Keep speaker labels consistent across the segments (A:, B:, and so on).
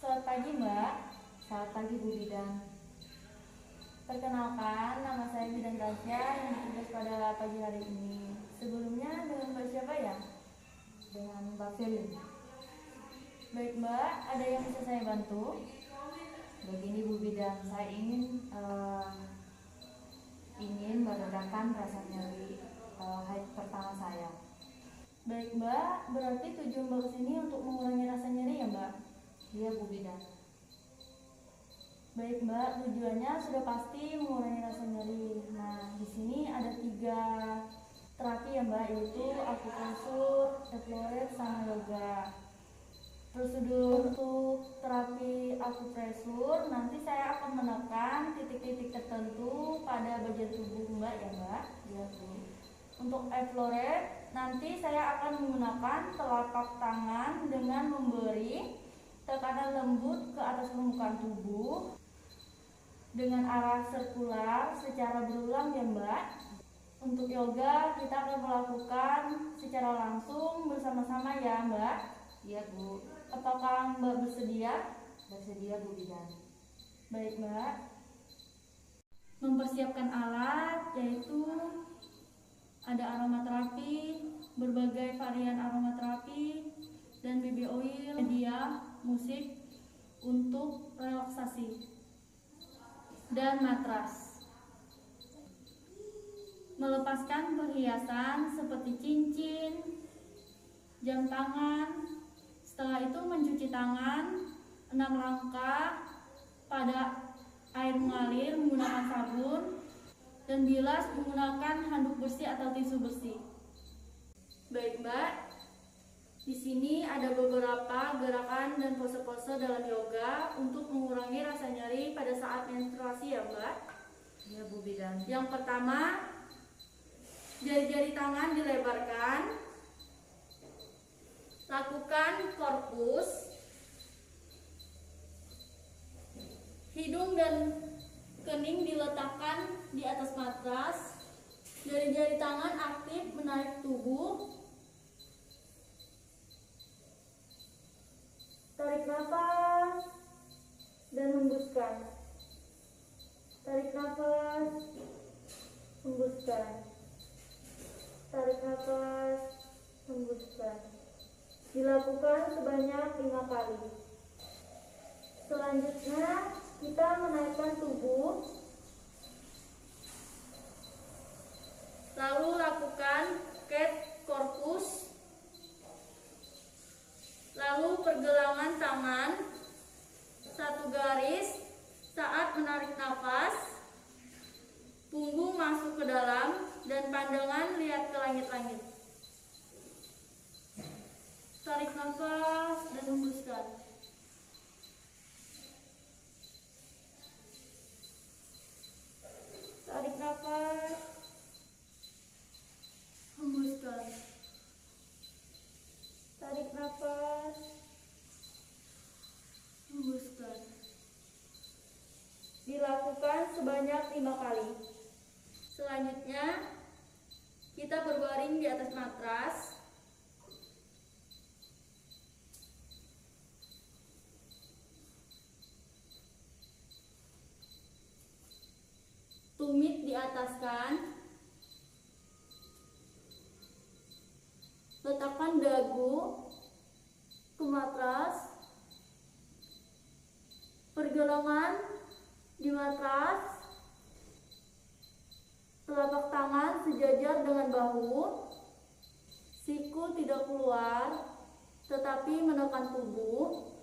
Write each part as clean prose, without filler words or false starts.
A: Selamat pagi Mbak. Selamat pagi Bu Bidan. Perkenalkan, nama saya Bidan Tasya yang bertugas pada pagi hari ini. Sebelumnya dengan Mbak siapa ya? Dengan Mbak Felin. Baik Mbak, ada yang bisa saya bantu? Begini Bu Bidan, saya ingin meredakan rasa nyeri haid pertama saya. Baik Mbak, berarti tujuan Mbak kesini untuk mengurangi rasa nyeri ya Mbak? Iya Bu Bidan. Baik Mbak, tujuannya sudah pasti mengurangi rasa nyeri. Nah, di sini ada 3 terapi ya Mbak, yaitu akupresur, F-Lorate, sama yoga. Prosedur untuk terapi akupresur, nanti saya akan menekan titik-titik tertentu pada bagian tubuh Mbak ya Mbak. Ya, Bu. Untuk F-Lorate, nanti saya akan menggunakan telapak tangan dengan memberi tekanan lembut ke atas permukaan tubuh dengan arah sirkular secara berulang ya Mbak. Untuk yoga kita akan melakukan secara langsung bersama-sama ya Mbak.
B: Iya Bu.
A: Apakah Mbak bersedia?
B: Bersedia Bu Bidan.
A: Baik Mbak. Mempersiapkan alat yaitu ada aromaterapi, berbagai varian aromaterapi, dan baby oil, media, musik untuk relaksasi, dan matras. Melepaskan perhiasan seperti cincin, jam tangan. Setelah itu mencuci tangan 6 langkah pada air mengalir menggunakan sabun, dan bilas menggunakan handuk bersih atau tisu bersih. Baik Mbak, di sini ada beberapa gerakan dan pose-pose dalam yoga untuk mengurangi rasa nyeri pada saat menstruasi ya Mbak.
B: Iya Bu Bidan.
A: Yang pertama, jari-jari tangan dilebarkan. Lakukan korpus. Hidung dan kening diletakkan di atas matras. Jari-jari tangan aktif menarik tubuh. Tarik nafas dan hembuskan. Tarik nafas, hembuskan. Tarik nafas, hembuskan. Dilakukan sebanyak 5 kali. Selanjutnya kita menaikkan tubuh. Lalu lakukan cat corpus. Lalu pergelangan tangan 1 garis saat menarik nafas. Punggung masuk ke dalam dan pandangan lihat ke langit-langit. Tarik nafas dan hembuskan. Tarik nafas, hembuskan. Tarik nafas, hembuskan. Dilakukan sebanyak 5 kali. Selanjutnya, kita berbaring di atas matras. Tumit diataskan. Letakkan dagu ke matras. Pergelangan di matras. Telapak tangan sejajar dengan bahu. Siku tidak keluar, tetapi menekan tubuh.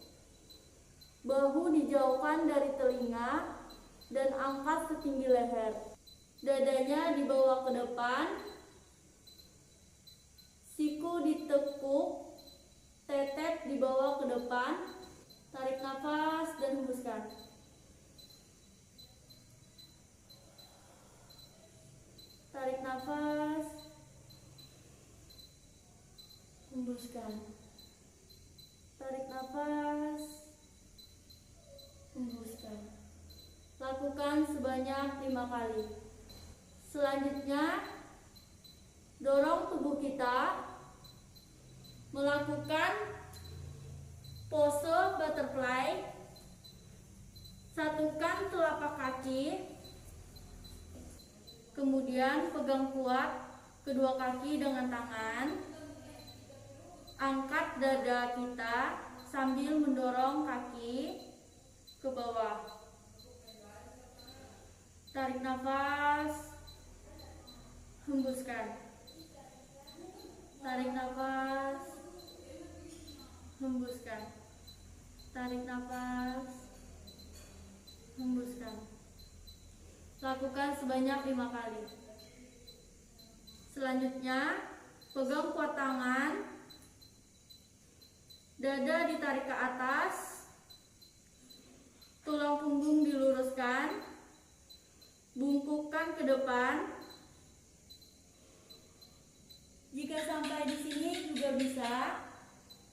A: Bahu dijauhkan dari telinga dan angkat setinggi leher. Dadanya dibawa ke depan. Siku ditekuk, tetek dibawa ke depan. Tarik nafas dan hembuskan. Tarik nafas, hembuskan. Tarik nafas, hembuskan. Lakukan sebanyak 5 kali. Selanjutnya, dorong tubuh kita melakukan pose butterfly Satukan telapak kaki, kemudian pegang kuat kedua kaki dengan tangan. Angkat dada kita sambil mendorong kaki ke bawah. Tarik nafas, hembuskan. Tarik nafas, hembuskan. Tarik nafas, hembuskan. Lakukan sebanyak 5 kali. Selanjutnya, pegang kuat tangan, dada ditarik ke atas, tulang punggung diluruskan, bungkukkan ke depan. Jika sampai di sini juga bisa,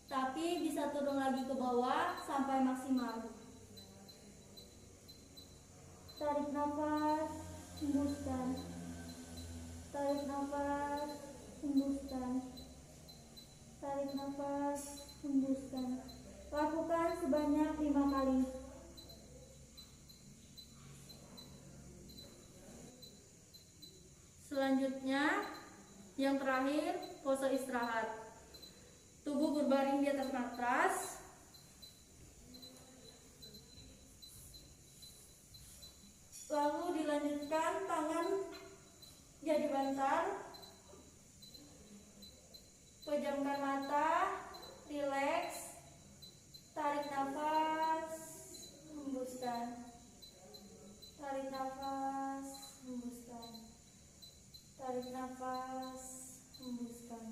A: tapi bisa turun lagi ke bawah sampai maksimal. Tarik nafas, hembuskan. Tarik nafas, hembuskan. Tarik nafas, hembuskan. Lakukan sebanyak 5 kali. Selanjutnya, yang terakhir, pose istirahat. Tubuh berbaring di atas matras. Lalu dilanjutkan tangan jadi bantal. Pejamkan mata, rileks. Tarik nafas, hembuskan. Tarik nafas, hembuskan. Tarik nafas, hembuskan.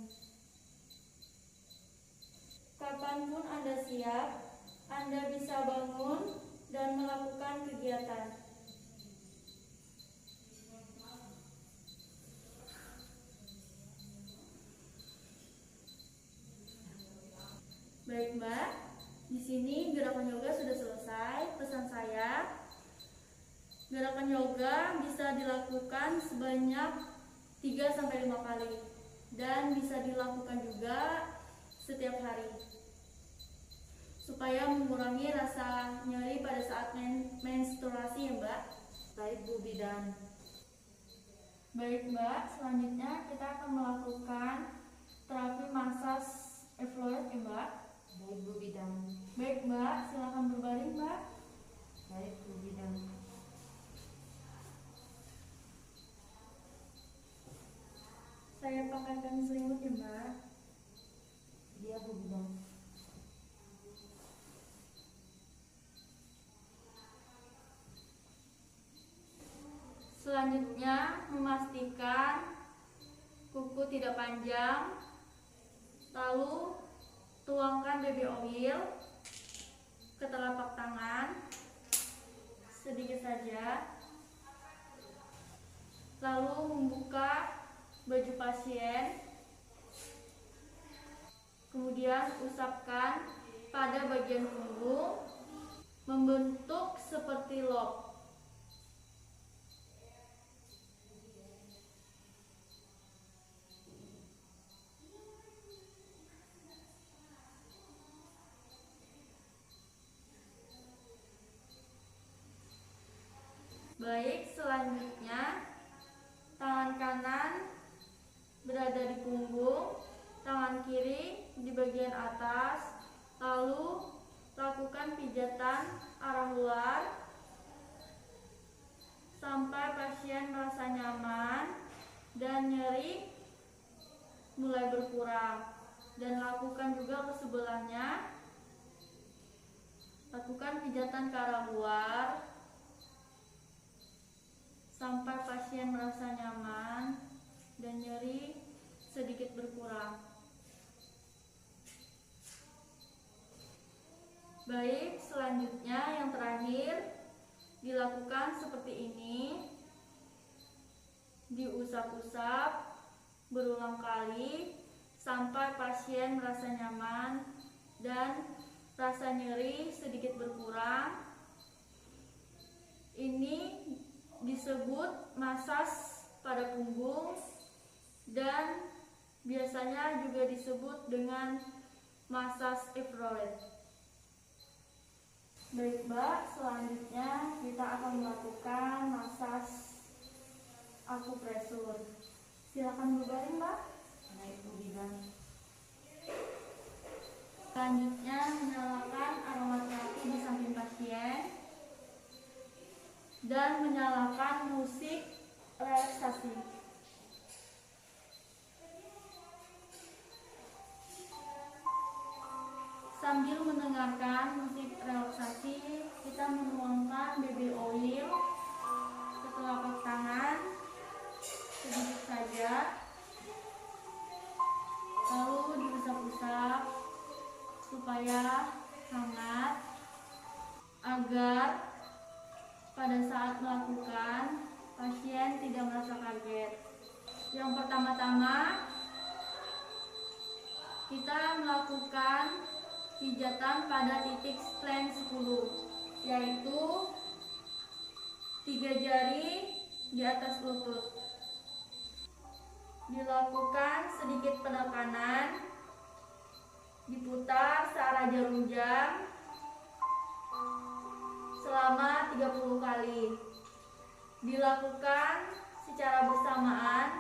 A: Kapanpun Anda siap, Anda bisa bangun dan melakukan kegiatan. Baik Mbak, di sini gerakan yoga sudah selesai. Pesan saya, gerakan yoga bisa dilakukan sebanyak 3-5 kali dan bisa dilakukan juga setiap hari supaya mengurangi rasa nyeri pada saat menstruasi ya Mbak.
B: Baik Bu Bidan.
A: Baik Mbak, selanjutnya kita akan melakukan terapi masas effloret ya Mbak.
B: Baik Bu Bidan.
A: Baik Mbak, silakan berbaring Mbak.
B: Baik Bu Bidan.
A: Saya pakaikan selimut ya Mbak.
B: Iya Bu Bidan.
A: Selanjutnya, memastikan kuku tidak panjang. Lalu tuangkan baby oil ke telapak tangan sedikit saja. Lalu membuka baju pasien. Kemudian usapkan pada bagian punggung membentuk seperti lock. Baik, selanjutnya tangan kanan berada di punggung, tangan kiri di bagian atas. Lalu lakukan pijatan arah luar sampai pasien merasa nyaman dan nyeri mulai berkurang. Dan lakukan juga ke sebelahnya. Lakukan pijatan ke arah luar sampai pasien merasa nyaman dan nyeri sedikit berkurang. Baik, selanjutnya yang terakhir dilakukan seperti ini. Diusap-usap berulang kali sampai pasien merasa nyaman dan rasa nyeri sedikit berkurang. Ini disebut masas pada punggung dan biasanya juga disebut dengan masas effloret. Baik Mbak, selanjutnya kita akan melakukan masaj akupresur. Silakan berbaring Mbak.
B: Baik Bu Bidan.
A: Selanjutnya menyalakan aromaterapi di samping pasien dan menyalakan musik relaksasi. Sambil mendengarkan musik relaksasi, kita menuangkan baby oil ke telapak tangan sedikit saja, lalu diusap-usap supaya hangat, agar pada saat melakukan pasien tidak merasa kaget. Yang pertama-tama kita melakukan pijatan pada titik spleen 10, yaitu 3 jari di atas lutut. Dilakukan sedikit penekanan, diputar searah jarum jam selama 30 kali. Dilakukan secara bersamaan,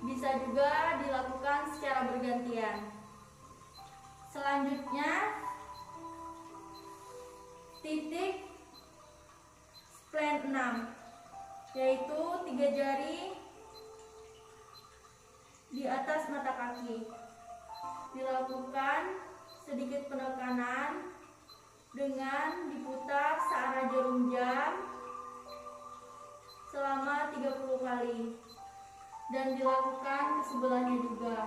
A: bisa juga dilakukan secara bergantian. Selanjutnya, titik spleen 6, yaitu 3 jari di atas mata kaki. Dilakukan sedikit penekanan dengan diputar searah jarum jam selama 30 kali dan dilakukan ke sebelahnya juga.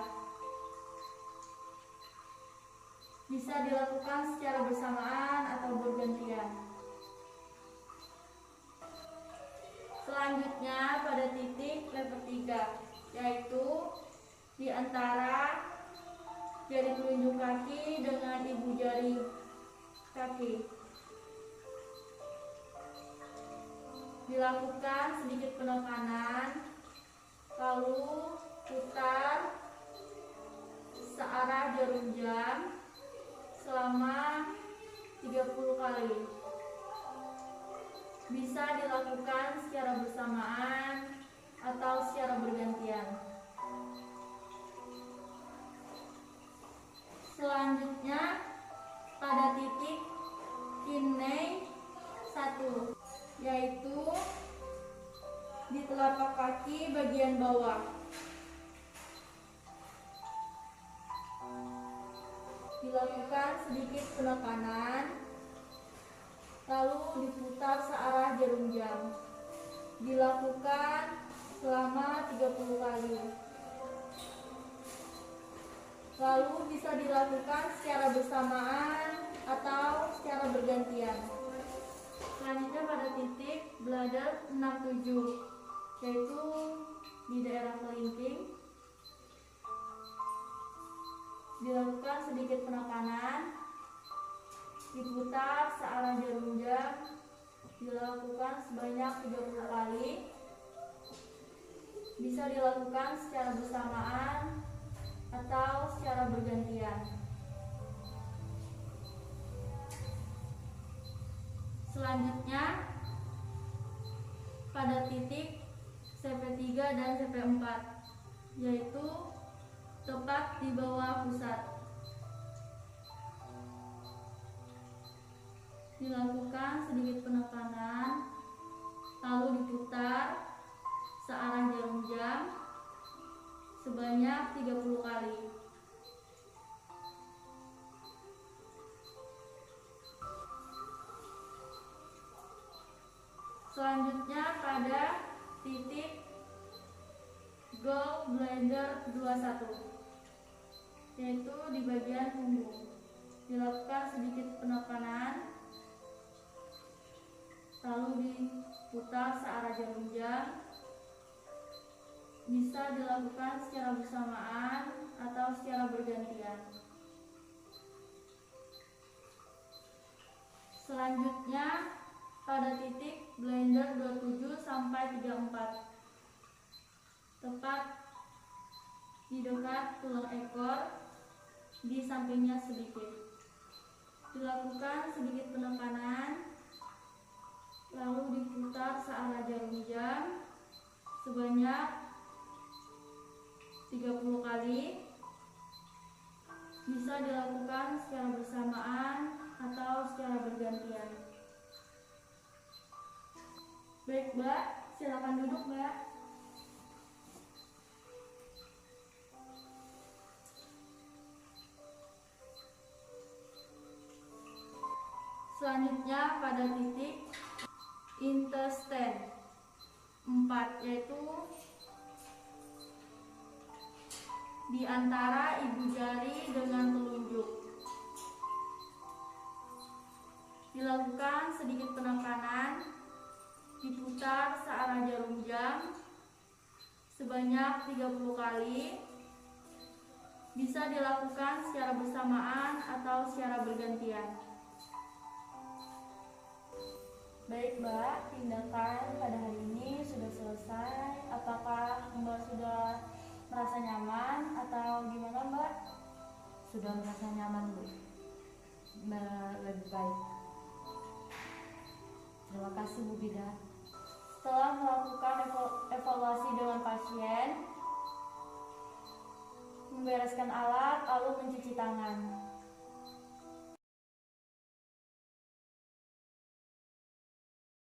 A: Bisa dilakukan secara bersamaan atau bergantian. Selanjutnya pada titik level 3, yaitu di antara jari telunjuk kaki dengan ibu jari kaki. Dilakukan sedikit penekanan, lalu putar searah jarum jam selama 30 kali. Bisa dilakukan secara bersamaan atau secara bergantian. Selanjutnya pada titik kidney 1, yaitu di telapak kaki bagian bawah. Dilakukan sedikit penekanan, lalu diputar searah jarum jam. Dilakukan selama 30 kali. Lalu bisa dilakukan secara bersamaan atau secara bergantian. Selanjutnya pada titik bladder 67, yaitu di daerah kelingking. Dilakukan sedikit penekanan, diputar searah jarum jam, dilakukan sebanyak 30 kali. Bisa dilakukan secara bersamaan atau secara bergantian. Selanjutnya pada titik CP3 dan CP4, yaitu tepat di bawah pusat. Dilakukan sedikit penekanan, lalu diputar searah jarum jam sebanyak 30 kali. Selanjutnya pada titik gallbladder 21, yaitu di bagian punggung. Dilakukan sedikit penekanan, lalu diputar searah jarum jam. Bisa dilakukan secara bersamaan atau secara bergantian. Selanjutnya pada titik bladder 27 sampai 34, tepat di dekat tulang ekor, di sampingnya sedikit. Dilakukan sedikit penekanan, lalu diputar searah jarum jam sebanyak 30 kali. Bisa dilakukan secara bersamaan atau secara bergantian. Baik Mbak, silakan duduk Mbak. Selanjutnya pada titik intestine 4, yaitu di antara ibu jari dengan telunjuk. Dilakukan sedikit penekanan, diputar searah jarum jam sebanyak 30 kali. Bisa dilakukan secara bersamaan atau secara bergantian. Baik Mbak, tindakan pada hari ini sudah selesai. Apakah Mbak sudah merasa nyaman atau gimana Mbak?
B: Sudah merasa nyaman, Bu. Lebih baik. Terima kasih, Bu Bidan.
A: Setelah melakukan evaluasi dengan pasien, membereskan alat, lalu mencuci tangan.